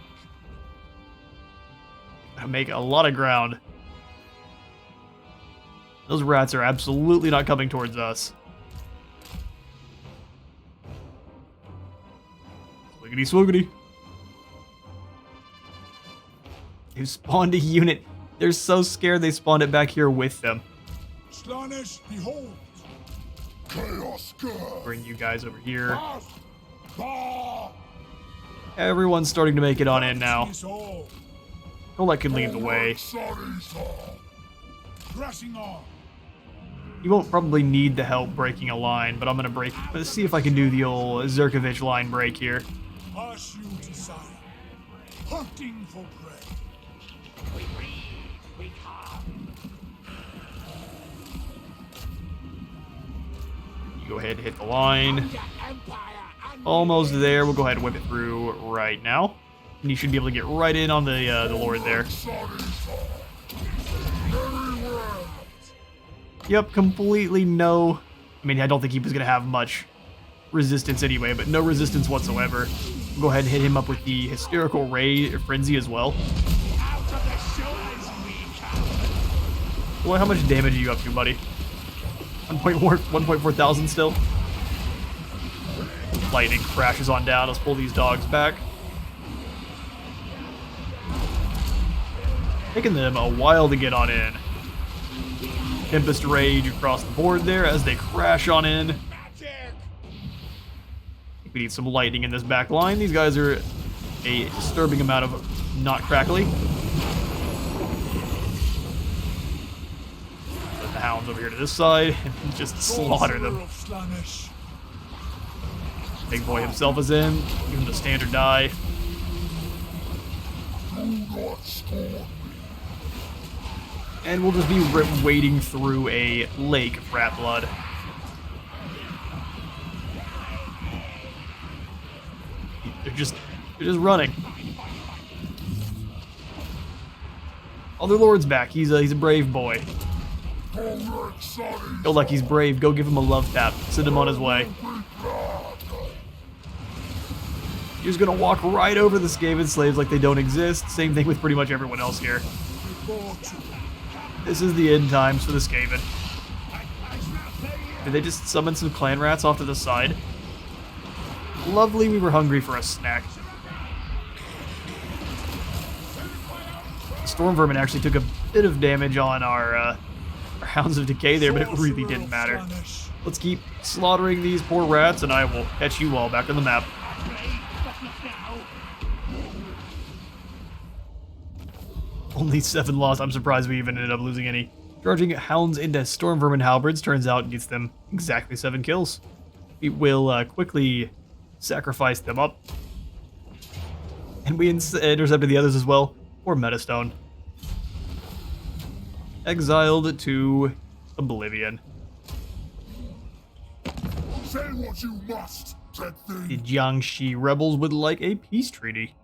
Speaker 1: Gotta make a lot of ground. Those rats are absolutely not coming towards us. Swiggity swoogity. They spawned a unit. They're so scared they spawned it back here with them.
Speaker 2: Slaanesh, behold! Chaos God!
Speaker 1: Bring you guys over here. Everyone's starting to make it on in now. Kholek can lead the way. You won't probably need the help breaking a line, but I'm gonna break. Let's see if I can do the old Zerkovich line break here.
Speaker 2: Pass you to side. Hunting for prey.
Speaker 1: You go ahead and hit the line. Almost there. We'll go ahead and whip it through right now. And you should be able to get right in on the Lord there. Yep, completely no. I mean, I don't think he was going to have much resistance anyway, but no resistance whatsoever. We'll go ahead and hit him up with the Hysterical Ray Frenzy as well. Boy, how much damage are you up to, buddy? 1.4 thousand still. Lightning crashes on down. Let's pull these dogs back. Taking them a while to get on in. Tempest Rage across the board there as they crash on in. We need some lightning in this back line. These guys are a disturbing amount of not crackly. Put the hounds over here to this side and just slaughter them. Big boy himself is in. Give him the standard die. And we'll just be wading through a lake of rat blood. They're just running. Other Lord's back. He's a brave boy.
Speaker 2: Kholek, Sonny.
Speaker 1: Feel like he's brave. Go give him a love tap. Send him on his way. You're just gonna walk right over the Skaven slaves like they don't exist. Same thing with pretty much everyone else here. This is the end times for the Skaven. Did they just summon some clan rats off to the side? Lovely, we were hungry for a snack. Storm Vermin actually took a bit of damage on our Hounds of Decay there, but it really didn't matter. Let's keep slaughtering these poor rats, and I will catch you all back on the map. Only 7 lost. I'm surprised we even ended up losing any. Charging Hounds into Storm Vermin Halberds turns out gets them exactly 7 kills. We will quickly sacrifice them up. And we intercepted the others as well, or Metastone. Exiled to oblivion.
Speaker 2: Say what you must, dead thing.
Speaker 1: The Jiangxi rebels would like a peace treaty.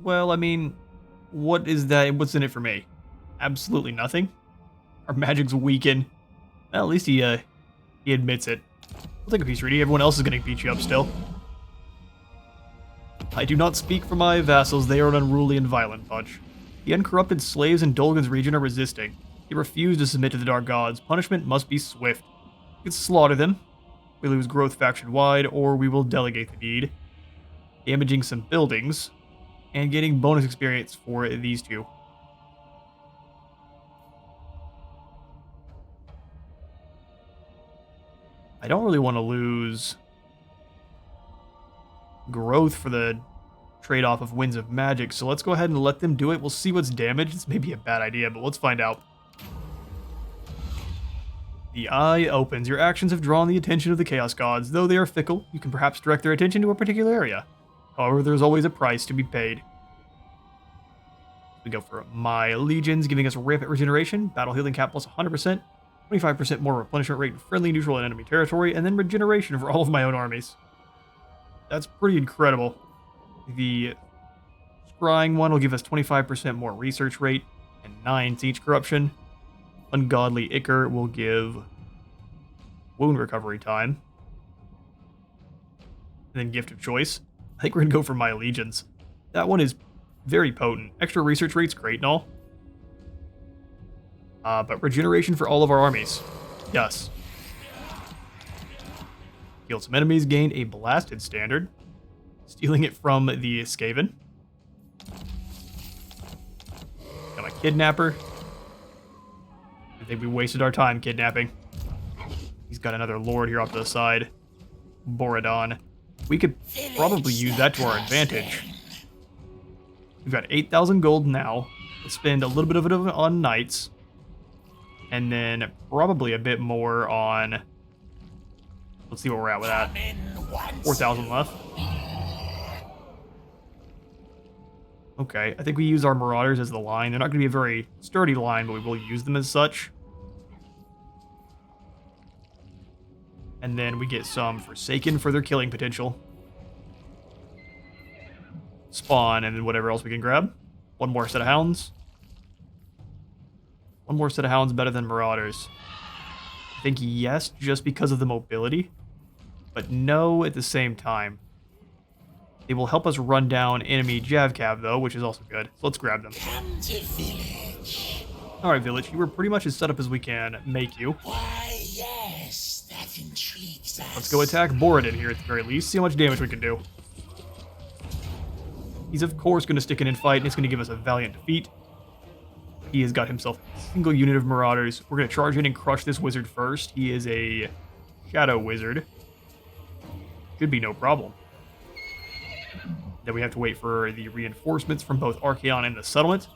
Speaker 1: Well, I mean, what is that? What's in it for me? Absolutely nothing. Our magic's weakened. Well, at least he admits it. We'll take a peace treaty. Everyone else is going to beat you up still. I do not speak for my vassals. They are an unruly and violent bunch. The uncorrupted slaves in Dolgan's region are resisting. They refuse to submit to the Dark Gods. Punishment must be swift. We can slaughter them. We lose growth faction-wide, or we will delegate the deed. Damaging some buildings, and getting bonus experience for these two. I don't really want to lose growth for the trade-off of Winds of Magic, so let's go ahead and let them do it. We'll see what's damaged. It's maybe a bad idea, but let's find out. The eye opens. Your actions have drawn the attention of the Chaos Gods. Though they are fickle, you can perhaps direct their attention to a particular area. However, there's always a price to be paid. We go for My Legions, giving us rampant regeneration, battle healing cap plus 100%, 25% more replenishment rate in friendly, neutral, and enemy territory, and then regeneration for all of my own armies. That's pretty incredible. The Scrying one will give us 25% more research rate and 9 siege corruption. Ungodly Ichor will give wound recovery time. And then Gift of Choice. I think we're going to go for My Legions. That one is very potent. Extra research rate's great and all. But regeneration for all of our armies. Yes. Killed some enemies, gained a blasted standard. Stealing it from the Skaven. Got my Kidnapper. I think we wasted our time kidnapping. He's got another Lord here off to the side. Borodon. We could probably use that to our advantage. We've got 8,000 gold now. Let's spend a little bit of it on knights. And then probably a bit more on... Let's see where we're at with that. 4,000 left. Okay, I think we use our Marauders as the line. They're not going to be a very sturdy line, but we will use them as such. And then we get some Forsaken for their killing potential. Spawn, and then whatever else we can grab. One more set of Hounds. One more set of Hounds better than Marauders. I think yes, just because of the mobility. But no at the same time. They will help us run down enemy Javcav, though, which is also good. So let's grab them.
Speaker 4: Come to village.
Speaker 1: Alright, Village. You were pretty much as set up as we can make you.
Speaker 4: Why, yes, that intrigues us.
Speaker 1: Let's go attack Borodon here at the very least. See how much damage we can do. He's, of course, going to stick in and fight, and it's going to give us a valiant defeat. He has got himself a single unit of Marauders. We're going to charge in and crush this wizard first. He is a Shadow Wizard. Should be no problem. Then we have to wait for the reinforcements from both Archaon and the settlement.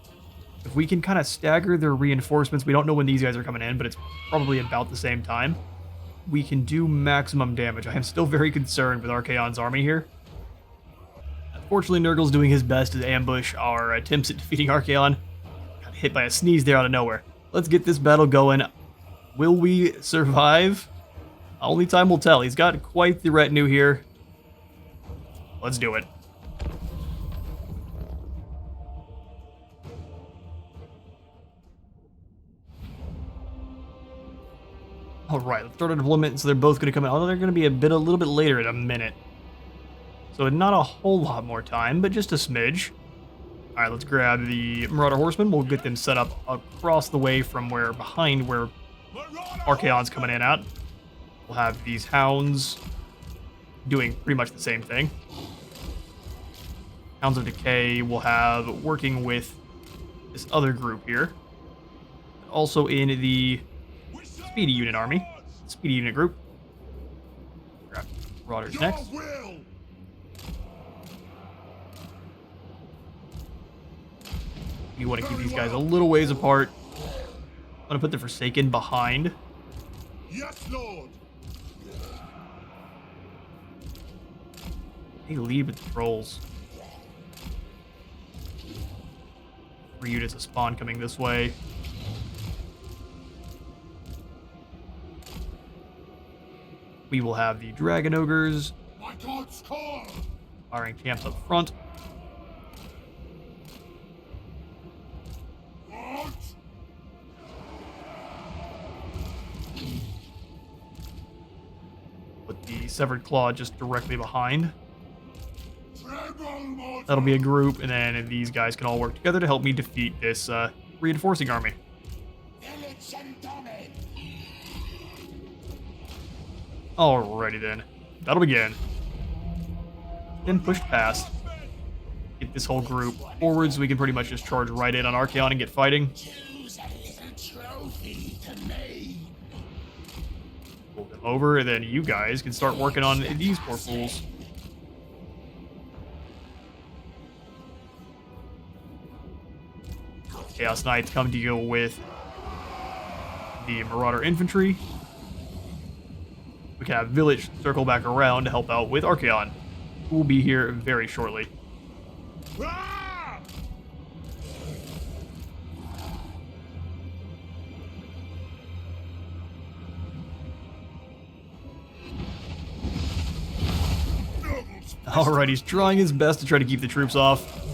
Speaker 1: If we can kind of stagger their reinforcements, we don't know when these guys are coming in, but it's probably about the same time. We can do maximum damage. I am still very concerned with Archaon's army here. Unfortunately, Nurgle's doing his best to ambush our attempts at defeating Archaon. Got hit by a sneeze there out of nowhere. Let's get this battle going. Will we survive? Only time will tell. He's got quite the retinue here. Let's do it. Alright, let's start our deployment. So they're both going to come in. Although they're going to be a little bit later in a minute. So not a whole lot more time, but just a smidge. Alright, let's grab the Marauder Horsemen. We'll get them set up across the way from where Archaon's coming in at. We'll have these Hounds doing pretty much the same thing. Hounds of Decay we'll have working with this other group here. Also in the Speedy Unit army. Speedy Unit group. Grab Marauders next. You want to keep these guys a little ways apart. I'm going to put the Forsaken behind.
Speaker 2: Yes, Lord.
Speaker 1: They lead with the trolls. 3 units of spawn coming this way. We will have the Dragon Ogres.
Speaker 2: My God's call.
Speaker 1: Firing camps up front.
Speaker 2: What?
Speaker 1: Put the Severed Claw just directly behind.
Speaker 2: Tremble, mortal.
Speaker 1: That'll be a group, and then these guys can all work together to help me defeat this reinforcing army. Alrighty then. That'll begin. Then pushed past. Get this whole group forward so we can pretty much just charge right in on Archaon and get fighting.
Speaker 4: Choose a little trophy to me.
Speaker 1: Pull them over, and then you guys can start working on these poor fools. Chaos Knights come to deal with the Marauder Infantry. We can have Village circle back around to help out with Archaon, who will be here very shortly.
Speaker 2: Ah!
Speaker 1: Alright, he's trying his best to try to keep the troops off.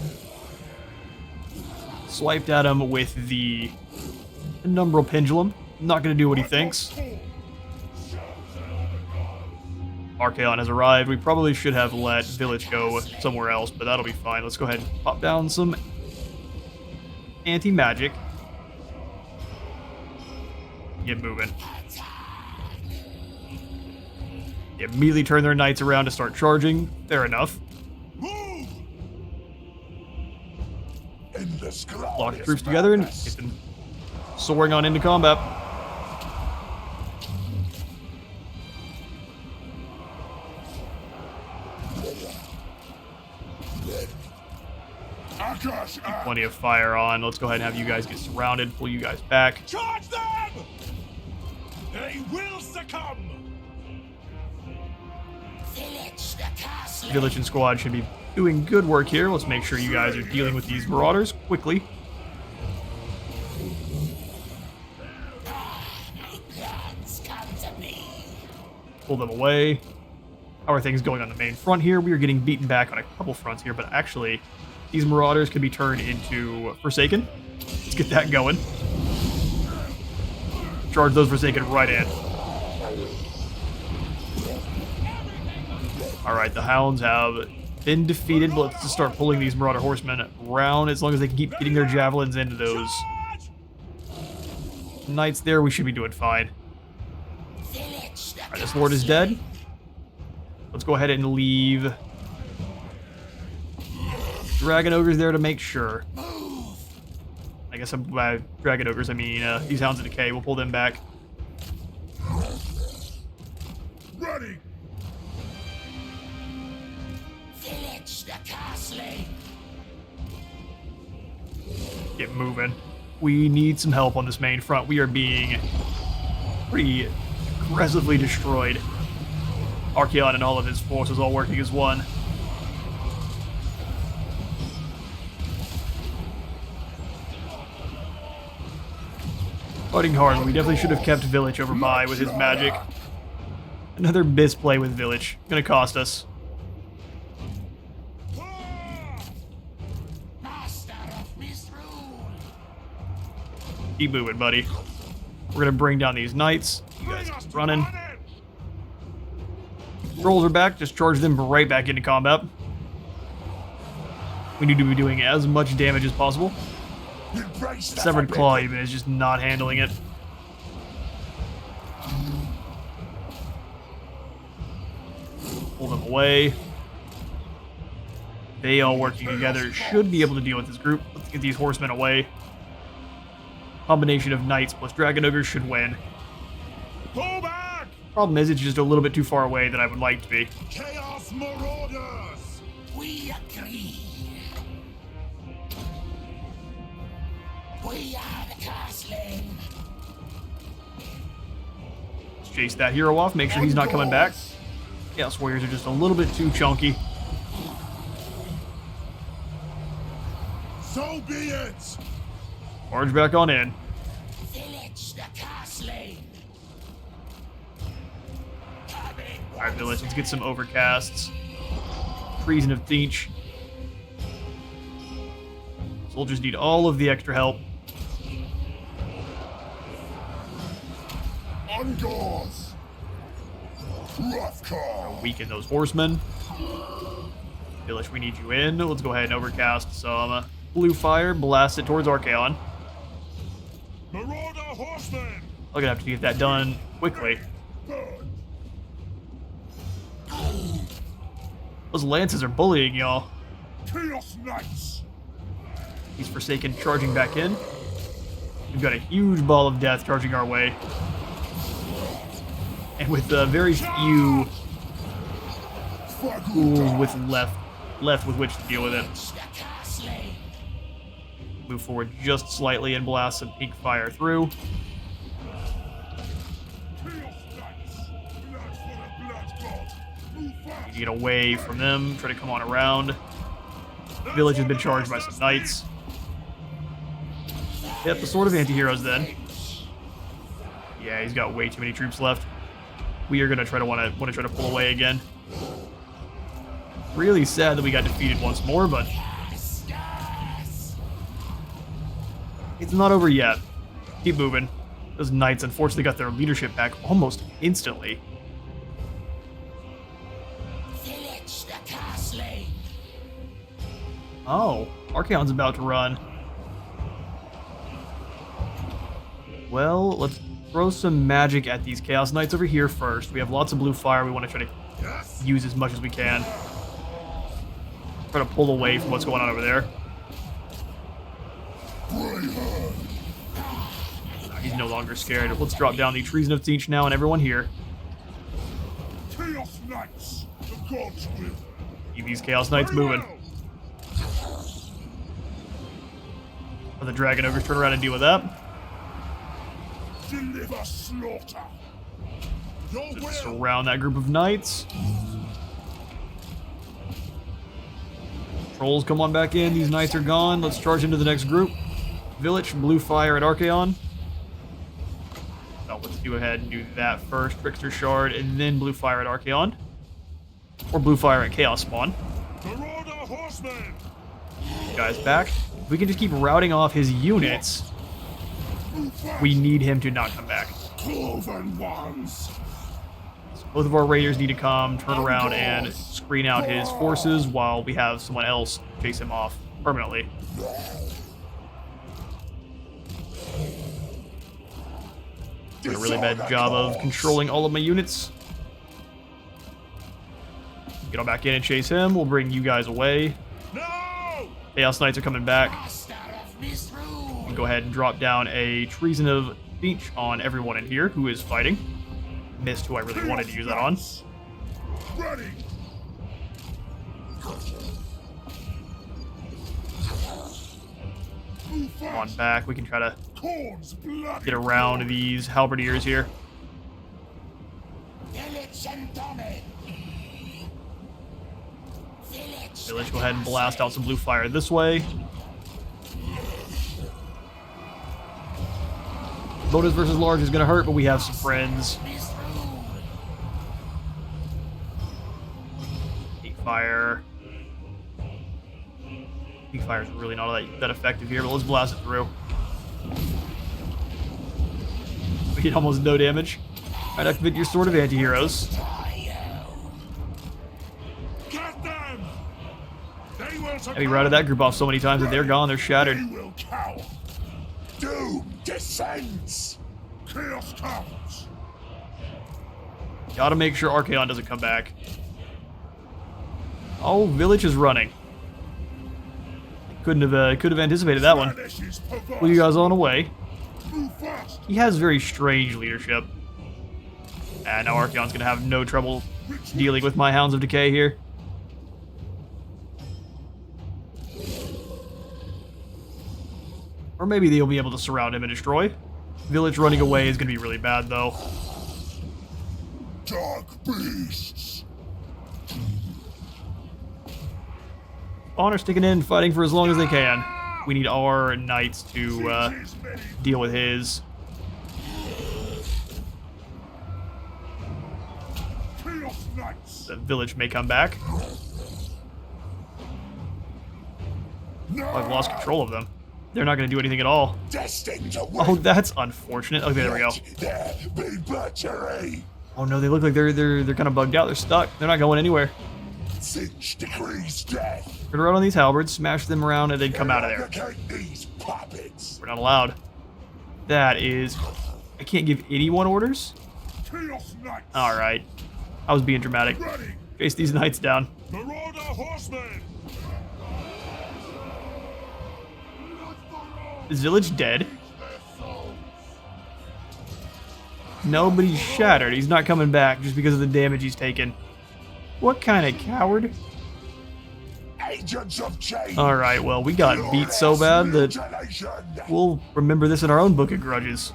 Speaker 1: Swiped at him with the Penumbral Pendulum. Not going to do what he thinks. Archaon has arrived. We probably should have let Village go somewhere else, but that'll be fine. Let's go ahead and pop down some anti-magic. Get moving. They immediately turn their knights around to start charging. Fair enough.
Speaker 2: Move! Endless
Speaker 1: Lock the troops together and get them soaring on into combat. Plenty of fire on. Let's go ahead and have you guys get surrounded. Pull you guys back.
Speaker 2: Charge them! They will succumb!
Speaker 4: Village the castle.
Speaker 1: Village and squad should be doing good work here. Let's make sure you guys are dealing with these marauders quickly.
Speaker 4: My plans come to me.
Speaker 1: Pull them away. How are things going on the main front here? We are getting beaten back on a couple fronts here, but actually, these marauders can be turned into Forsaken. Let's get that going. Charge those Forsaken right in. Alright, the Hounds have been defeated, but let's just start pulling these Marauder Horsemen around. As long as they can keep getting their javelins into those Knights there, we should be doing fine. Alright, this Lord is dead. Let's go ahead and leave Dragon Ogres there to make sure. I guess by Dragon Ogres, I mean these Hounds of Decay. We'll pull them back.
Speaker 2: Ready!
Speaker 4: Village the castle.
Speaker 1: Get moving. We need some help on this main front. We are being pretty aggressively destroyed. Archaon and all of his forces all working as one. Fighting hard, but we definitely should have kept Village over by with his magic. Another misplay with Village. Gonna cost us. Keep moving, buddy. We're gonna bring down these knights. You guys keep running. Trolls are back. Just charge them right back into combat. We need to be doing as much damage as possible. Severed Claw even is just not handling it. Pull them away. They all working together should be able to deal with this group. Let's get these horsemen away. Combination of knights plus dragon ogres should win.
Speaker 2: Pull back!
Speaker 1: Problem is, it's just a little bit too far away than I would like to be.
Speaker 2: Chaos Marauders!
Speaker 4: We agree. We are the castling.
Speaker 1: Let's chase that hero off, make sure he's not coming back. Chaos Warriors are just a little bit too chunky.
Speaker 2: So be it!
Speaker 1: Charge back on in.
Speaker 4: Village the castling.
Speaker 1: Alright, village, let's get some overcasts. Treason of Thinch. Soldiers need all of the extra help.
Speaker 2: Ungors! Rough
Speaker 1: Weaken those horsemen. Village, we need you in. Let's go ahead and overcast some blue fire. Blast it towards Archaon.
Speaker 2: Marauder horsemen!
Speaker 1: I'm gonna have to get that done quickly. Those lances are bullying y'all.
Speaker 2: Chaos Knights!
Speaker 1: He's Forsaken charging back in. We've got a huge ball of death charging our way. And with very few tools with left with which to deal with it. Move forward just slightly and blast some pink fire through. Need to get away from them, try to come on around. Village has been charged by some knights. Yep, the Sword of Antiheroes then. Yeah, he's got way too many troops left. We are gonna try to want to try to pull away again. Really sad that we got defeated once more, but it's not over yet. Keep moving. Those knights unfortunately got their leadership back almost instantly.
Speaker 4: Village the castling.
Speaker 1: Oh, Archaon's about to run. Well, let's throw some magic at these Chaos Knights over here first. We have lots of blue fire we want to try to use as much as we can. Try to pull away from what's going on over there. He's no longer scared. Let's drop down the Treason of Thinch now and everyone here.
Speaker 2: Chaos Knights! The gods will.
Speaker 1: Keep these Chaos Knights moving. Let the Dragon Ogres turn around and deal with that.
Speaker 2: Deliver slaughter. Your will.
Speaker 1: Surround that group of knights. Trolls, come on back in. These knights are gone. Let's charge into the next group. Village, blue fire at Archaon. Oh, let's go ahead and do that first. Trickster Shard, and then blue fire at Archaon. Or blue fire at Chaos Spawn.
Speaker 2: Marauder horsemen.
Speaker 1: Guys back. If we can just keep routing off his units, we need him to not come back.
Speaker 2: Cloven ones.
Speaker 1: So both of our raiders need to come, turn around, and screen out his forces while we have someone else chase him off permanently. Did a really bad job of controlling all of my units. Get on back in and chase him. We'll bring you guys away.
Speaker 2: No!
Speaker 1: Chaos Knights are coming back.
Speaker 4: Master of Misrule.
Speaker 1: And go ahead and drop down a Treason of Thinch on everyone in here who is fighting. Missed who I really wanted to use that on.
Speaker 2: Ready.
Speaker 1: Come on back. We can try to
Speaker 2: Corn's blood.
Speaker 1: get around these halberdiers here.
Speaker 4: Village and Domin.
Speaker 1: Village, go ahead and blast out some blue fire this way. Bonus versus large is going to hurt, but we have some friends. Peak fire. Peak fire is really not that effective here, but let's blast it through. We did almost no damage. Alright, activate your Sword of Anti-Heroes.
Speaker 2: Get them! They will
Speaker 1: Yeah, we routed that group off so many times that they're gone, they're shattered.
Speaker 2: They will cower.
Speaker 4: Doom descends.
Speaker 2: Chaos comes.
Speaker 1: Gotta make sure Archaon doesn't come back. Oh, Village is running. Could have anticipated that one.
Speaker 2: Vanish is perverse.
Speaker 1: Well, you guys on away.
Speaker 2: Move fast.
Speaker 1: He has very strange leadership. And now Archaon's gonna have no trouble dealing with my Hounds of Decay here. Or maybe they'll be able to surround him and destroy. Village running away is gonna be really bad though.
Speaker 2: Dark beasts.
Speaker 1: Honor sticking in, fighting for as long as they can. We need our knights to deal with his.
Speaker 2: Chaos knights.
Speaker 1: The village may come back.
Speaker 2: No.
Speaker 1: Oh, I've lost control of them. They're not going to do anything at all.
Speaker 4: Destined to
Speaker 1: Oh, that's unfortunate. Okay, there we go.
Speaker 4: There be butchery.
Speaker 1: Oh no, they look like they're kind of bugged out. They're stuck. They're not going anywhere.
Speaker 4: 6 degrees death.
Speaker 1: We're gonna run on these halberds, smash them around, and then come out of there.
Speaker 4: Eradicate these puppets.
Speaker 1: We're not allowed. That is... I can't give anyone orders?
Speaker 2: Chaos knights.
Speaker 1: Alright. I was being dramatic.
Speaker 2: Ready.
Speaker 1: Chase these knights down.
Speaker 2: Marauder horsemen.
Speaker 1: Is Village dead? No, but he's shattered. He's not coming back just because of the damage he's taken. What kind of coward?
Speaker 4: Agents of change.
Speaker 1: Alright, well, we got beat so bad that we'll remember this in our own book of grudges.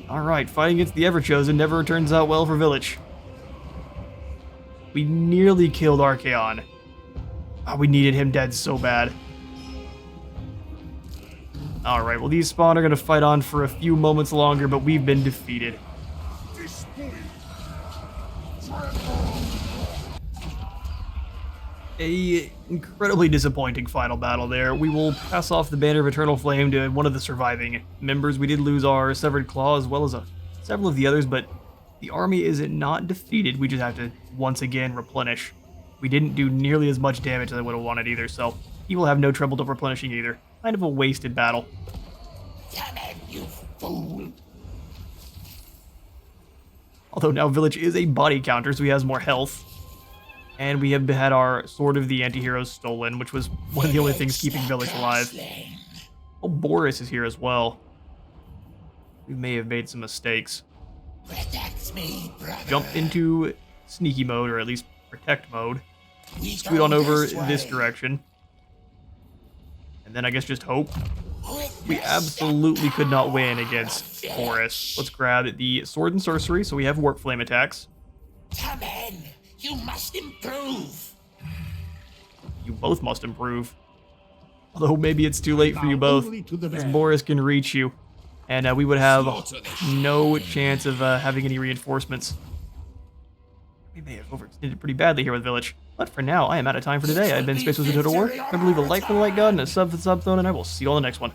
Speaker 1: Alright, fighting against the Everchosen never turns out well for Village. We nearly killed Archaon. Oh, we needed him dead so bad. Alright, well, these spawn are going to fight on for a few moments longer, but we've been defeated. A incredibly disappointing final battle there. We will pass off the Banner of Eternal Flame to one of the surviving members. We did lose our Severed Claw as well as several of the others, but the army is not defeated. We just have to once again replenish. We didn't do nearly as much damage as I would have wanted either, so he will have no trouble to replenishing either. Kind of a wasted battle.
Speaker 4: Come in, you fool.
Speaker 1: Although now Village is a body counter, so he has more health. And we have had our Sword of the Anti-Heroes stolen, which was one of the only things keeping Village alive. Oh, Boris is here as well. We may have made some mistakes.
Speaker 4: Protect me, brother.
Speaker 1: Jump into sneaky mode, or at least protect mode.
Speaker 4: We
Speaker 1: Scoot
Speaker 4: go
Speaker 1: on over
Speaker 4: way.
Speaker 1: this direction. And then I guess just hope.
Speaker 4: Witness
Speaker 1: We absolutely could not win against Boris. Let's grab the Sword and Sorcery, so we have Warp Flame attacks.
Speaker 4: Come in. You must improve.
Speaker 1: You both must improve. Although maybe it's too late for you both, as Boris can reach you. And we would have no chance of having any reinforcements. We may have overextended pretty badly here with Village. But for now, I am out of time for today. I've been Space Wizard Total War. Remember to leave a like for the like god and a sub for the sub zone, and I will see you on the next one.